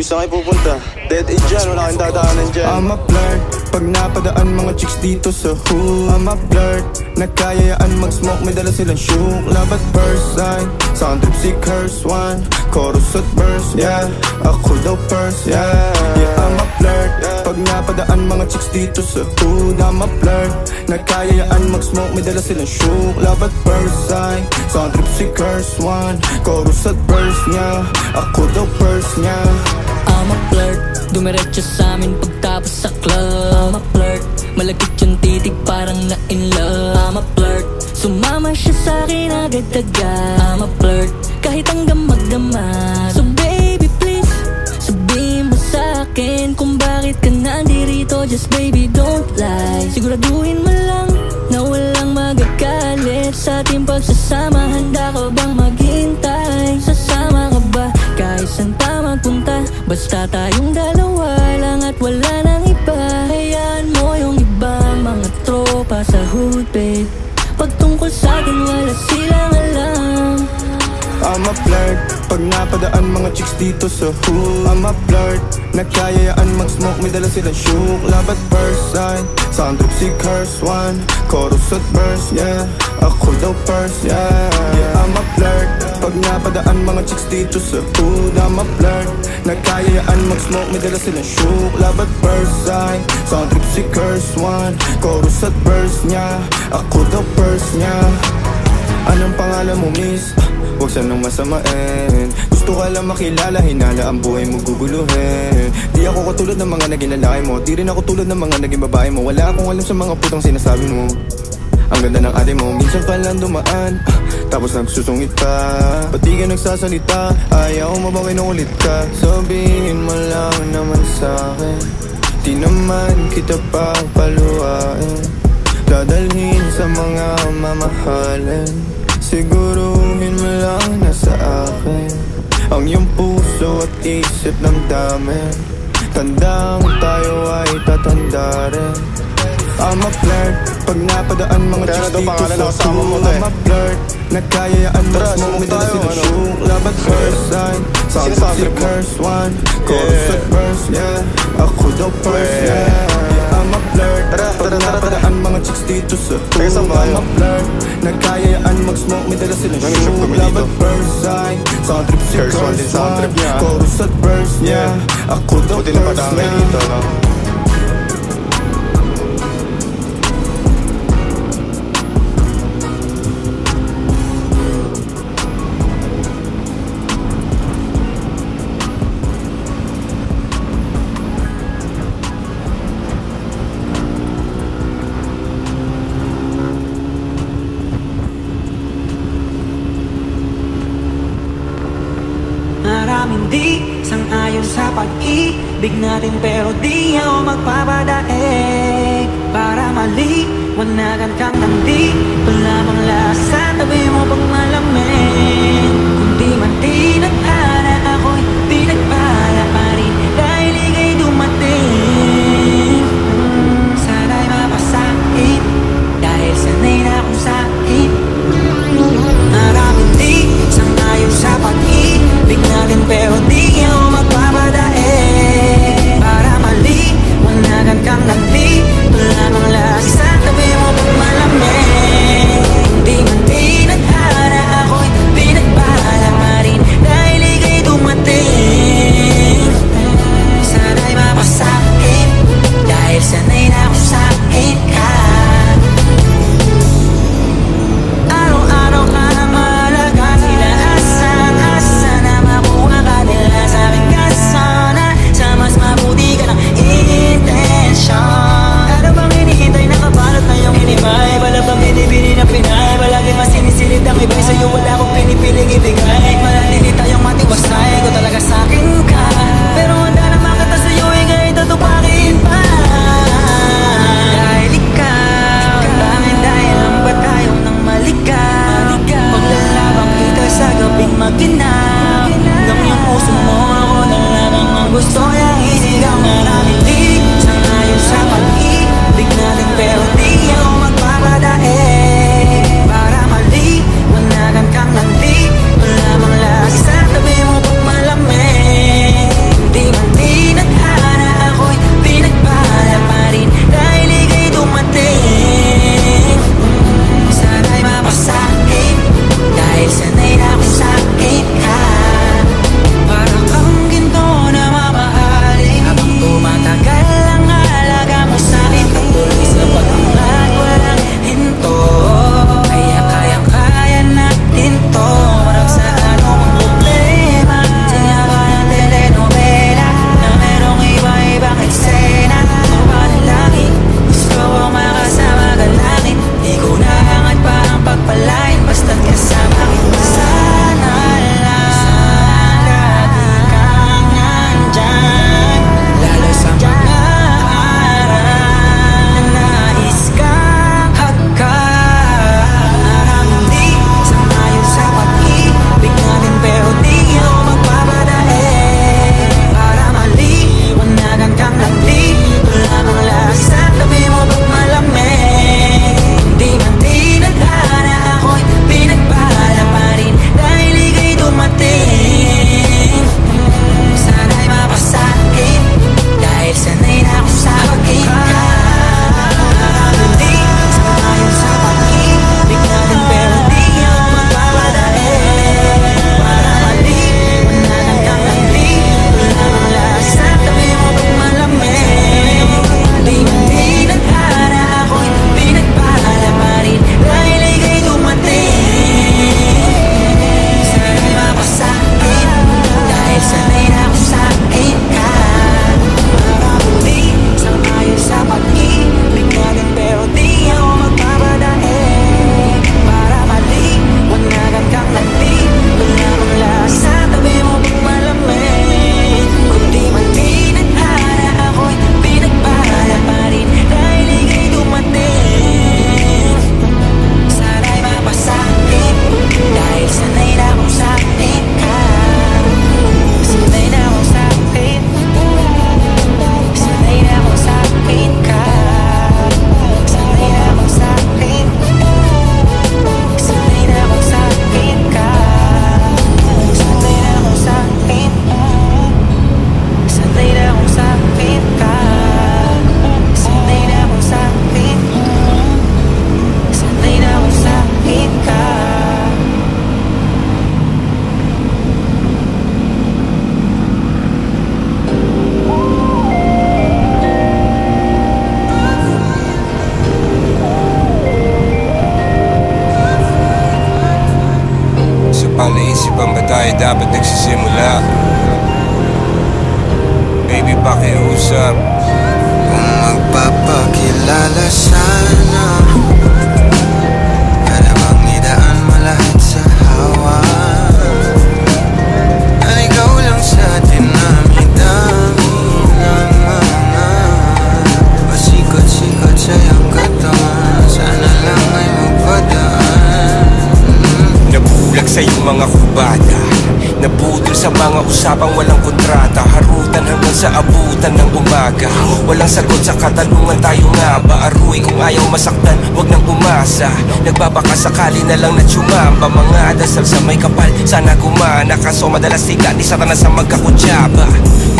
saan kayo pupunta? Dead end dyan, wala kang dadaanan dyan. I'm a flirt, pag napadaan mga chicks dito sa hood. I'm a flirt, nagkayayaan mag-smoke, may dala silang shook. Love at first sight, sound trip si curse one. Chorus at verse, yeah, ako daw first, yeah. Yeah, I'm a flirt, pag napadaan mga chicks dito sa hood. I'm a flirt, nagkayayaan mag-smoke, may dala silang shook. Love at first sight, sound trip si curse one. Chorus at verse, yeah, ako daw first, yeah. I'm a flirt, dumiretso sa amin pagtapos sa club. I'm a flirt, malagkit yung titig parang na in love. I'm a flirt, sumama siya sa'kin agad-agad. I'm a flirt, kahit hanggang magdamag. So baby please, sabihin mo sa'kin kung bakit ka nandirito. Just baby don't lie, siguraduhin mo lang na walang magagalit sa ating pagsasama. Handa ka bang maghintay? Sasama ka ba kahit saan ta magpunta? Basta tayong dalawa lang at wala nang iba. Hayaan mo yung ibang mga tropa sa hood, babe. Pagtungkol sa'kin wala silang alam. I'm a flirt, pag napadaan mga chicks dito sa hood. I'm a flirt, nagkayayaan mag-smoke, may dala silang shook. Love at first sight, sound trip si curse one. Chorus at verse, yeah, ako daw first, yeah. Yeah, I'm a flirt, pag napadaan mga chicks dito sa hood. I'm a flirt, nagkayayaan mag-smoke, may dala silang shook. Love at first sight, sound trip si curse one. Chorus at verse, yeah, ako daw first, yeah. Anong pangalan mo, miss? Huwag sanang masamain. Gusto ka lang makilala, hinala ang buhay mo guguluhin. Di ako katulad ng mga naging lalaki mo, di rin ako tulad ng mga naging babae mo. Wala akong alam sa mga putang sinasabi mo. Ang ganda ng ate mo, minsan ka lang dumaan, tapos nagsusungit pa. Ba't di ka nagsasalita? Ayaw mo ba kinukulit ka? Sabihin mo lang naman sa'kin, di naman kita papaluhain. Dadalhin sa mga mamahalin, siguruhin mo lang na sa akin ang iyong puso at isip ng damin. Tandang tayo ay tatanda rin. I'm a flirt, pag napadaan mga chicks dito sa hood. I'm a flirt, nagkayayaan mag-smoke, may dala silang shook. Love at first sight, sound si curse one. Chorus at verse, yeah, ako daw first, yeah. I'm a flirt, pag napadaan mga chicks dito sa hood. I'm a flirt, nagkayayaan mag-smoke, may dala silang shook. Love at first sight, sound trip si curse one. Chorus at verse, yeah, ako daw first, yeah. Maraming di sang-ayon sa pag-ibig natin, pero di ako magpapadaig. Para maliwanagan kang nandito lamang lang sa tabi mo pag malamig. Kung di man tinadhana, ako'y pinagpala pa rin dahil ika'y dumating. Sana'y mapasakit dahil sanay na akong sakit. Maraming di sang-ayon sa pag-ibig natin, pero di ako magpapadaig. Para maliwanagan kang nandito lamang lagi sa tabi mo pag malamig. Kung di man tinadhana, ako'y pakiusap. Kung magpapakilala sana, para bang idaan mo lahat sa hawa. Naligaw lang sa dinami-dami ng mga pasikot-sikot sa iyong katawan. Sana lang ay magpadaan. Nabulag sa iyong mga kubada, nabudol sa mga usapang walang kontrata. Harutan hanggang sa abutan ng umaga. Walang sagot sa katanungan, tayo nga ba aruy? Kung ayaw masaktan, wag nang umasa. Nagbabaka sakali na lang na tsumamba. Mga dasal sa may kapal, sana gumana. Kaso madalas siga ni Satanas sa magkakutsaba.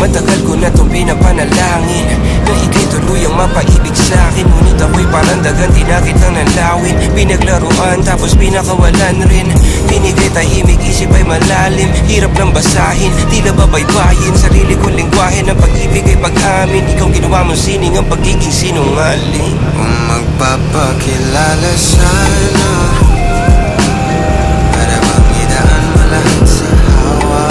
Matagal ko na itong pinapanalangin na ika'y tuluyang mapaibig sa'kin. Ngunit ako'y parang dagan, di na kitang nanlawin. Pinaglaruan tapos pinakawalan rin. Tinigay tahimik, isip ay malalim. Hirap lang basahin, tila babaybayin. Sarili kong lingwahe ng pag-ibig ay pag-amin. Ikaw ginawa mong sining ang pagiging sinungaling. Kung magpapakilala sana, para bang idaan mo lahat sa hawa.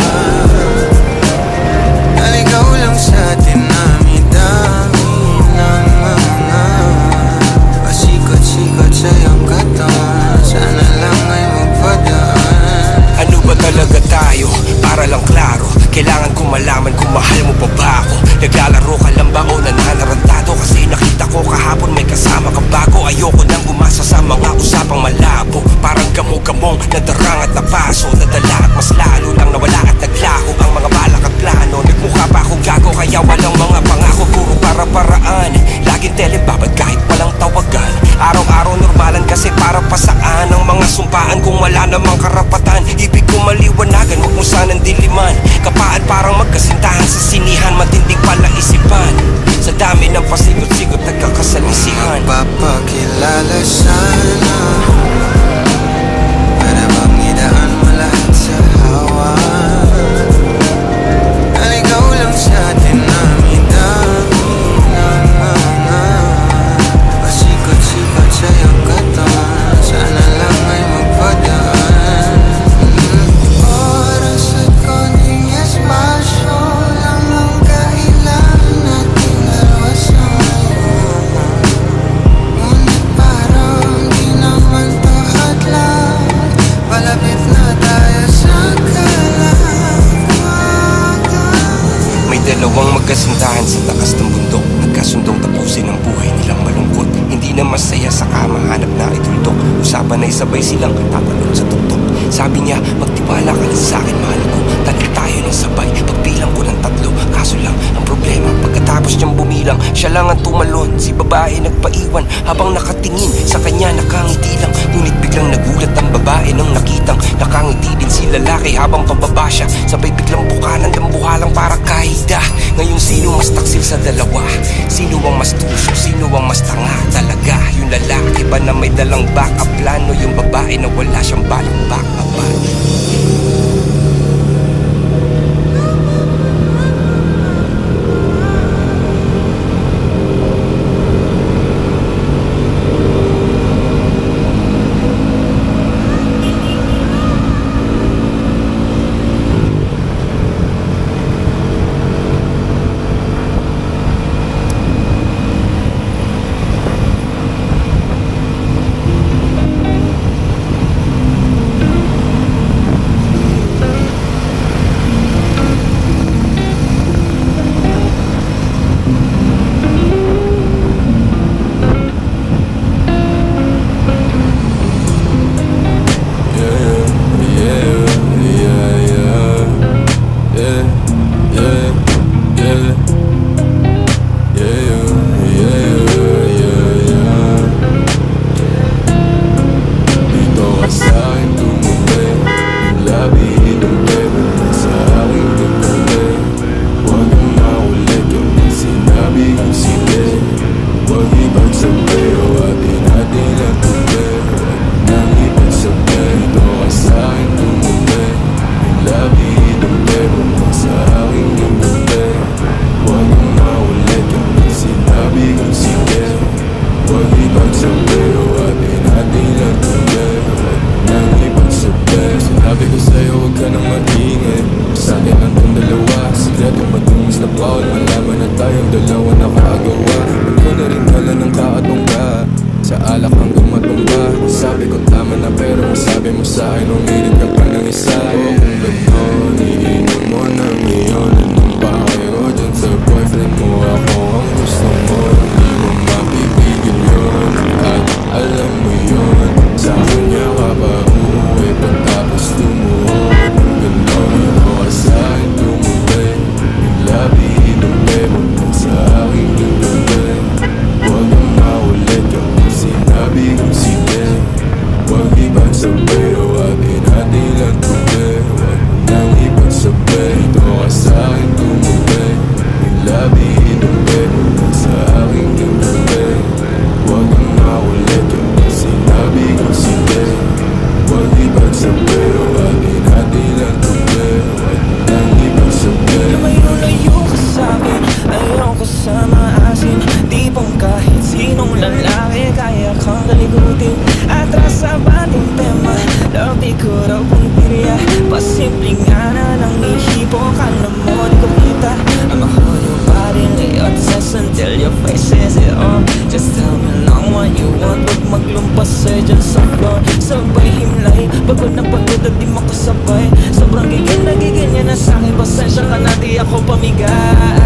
Naligaw lang sa dinami-dami ng mga pasikot-sikot sa iyong katawan. Sana lang ay magpadaan. Ano ba talaga tayo? Para lang klaro, kailangan kong malaman kung mahal mo pa ba ako. Naglalaro ka lang ba o nananarantado? Kasi nakita ko kahapon may kasama ka bago. Ayoko nang gumasa sa mga usapang malabo. Parang gamo-gamong nadarang at napaso. Nadala at mas lalo lang nawala at naglaho ang mga balak at plano. Nagmukha pa akong gago kaya walang mga pangako. Puro para-paraan, laging telebabad kahit walang tawagan. Araw-araw normalan kasi para pa saan ang mga sumpaan kung wala namang karapatan. Ibig ko maliwanagan, huwag mo sanang diliman. Kapaan parang magkasintahan sa sinihan, matinding pala isipan. Sa dami ng pasigot-sigot nagkakasalisihan. Magpapakilala sana, para bang idaan mo lahat sa hawa. Naligaw lang sa dinami-dami ng mga pasikot-sikot sa iyong katawan. Sana lang ay magpadaan. Oras at konting espasyo lang ang kailangan natin dalawa sa ngayon. Ngunit parang di naman to hadlang. Palapit na tayo sa kalagwagan. May dalawang magkasintahan sa takas ng bundok. Nagkasundong tapusin ang buhay nilang malungkot. Hindi na masaya sa kama, hanap na ituldok. Usapan ay sabay silang tatalon sa tuktok. Sabi niya, magtiwala ka lang sa akin, mahal ko. Tagal tayo ng sabay, pagbilang ko ng 3. Kaso lang, ang problema, pagkatapos niyang bumilang, siya lang ang tumalon. Si babae nagpaiwan, habang nakatingin sa kanya nakangiti lang. Ngunit biglang nagulat ang babae nang nakitang nakangiti din si lalaki habang pababa siya. Sabay biglang bukanan ng buhalang para kaida. Ngayon sino mas taksil sa dalawa? Sino ang mas tuso? Sino ang mas tanga talaga? Yung lalaki ba na may dalang backup plano? Yung babae na wala siyang balang backup plan? dalawa nakagawa. Ba't ko na rin dala ng kaatungga, sa alak hanggang matumba. Sabi ko tama na pero sabi mo sa'kin umilit ka pa ng isa. O kung gano'n, iinom mo na ngayon. Anong pakero dyan sa boyfriend mo? Ako ang gusto mo, hindi mo mapipigil yun. At alam mo yun, sa kanya ka pa uuwi pagtapos tumuhon. Kung gano'n, ikaw ka sa'kin tumubi. Labi inubi, huwag mo sa aking gagabi. Huwag kang maulit kapag sinabi kong sige. Huwag ipagsabay o atin natin lang tubi. Huwag mo nang ipagsabay, ito ka sa'kin tumubi. Labi inubi, huwag mo sa aking gagabi. Huwag kang maulit kapag sinabi kong sige. Huwag ipagsabay o atin natin lang tubi. Huwag mo nang ipagsabay. Lumayo-layo ka sa'kin, ayaw ko sa maasin. Di bang kahit sinong lalaki kaya kang kaligutin. Atras sa bating tema, labi ko raw puntirya. Pasimpleng ana lang ihipo ka naman ko kita. I'ma hold your body, lay obsessed until your face says it all. Just tell me lang what you want, huwag maglumpas sa'yo dyan sa floor. Sabay himlay, pagod na pagod at di makasabay. Sobrang gigil na gigil niya na sa'kin, pasensya ka na di ako pamigay.